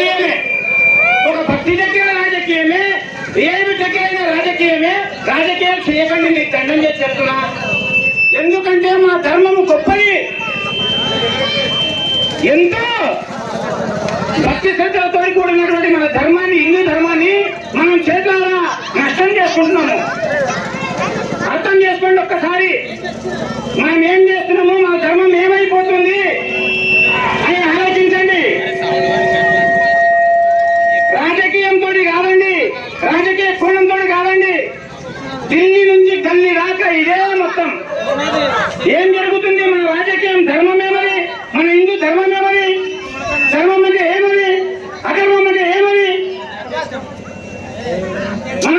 రాజకీయమే, ఒక భక్తి దగ్గర రాజకీయమే, ఏమి దగ్గరైన రాజకీయమే. రాజకీయాలు చేయకండి, నీకు దండం చేసి చెప్తున్నా. ఎందుకంటే మా ధర్మము గొప్పది, ఎంతో భక్తి శ్రద్ధలతో కూడినటువంటి మన ధర్మాన్ని, హిందూ ధర్మాన్ని మనం చేతులారా నష్టం చేసుకుంటున్నాము. అర్థం చేసుకోండి ఒక్కసారి, మనం ఏం చేస్తున్నాము, మన ధర్మం ఏమైపోతుంది అని ఆలోచించండి. రాజకీయంతో కాదండి, రాజకీయ కోణంతో కాదండి, ఢిల్లీ నుంచి గల్లీ దాకా ఇదే మొత్తం. ఏం జరుగుతుంది? మన రాజకీయం ధర్మమేమని, మన హిందూ ధర్మమేమని, ధర్మం అంటే ఏమని, అధర్మం అంటే ఏమని, మన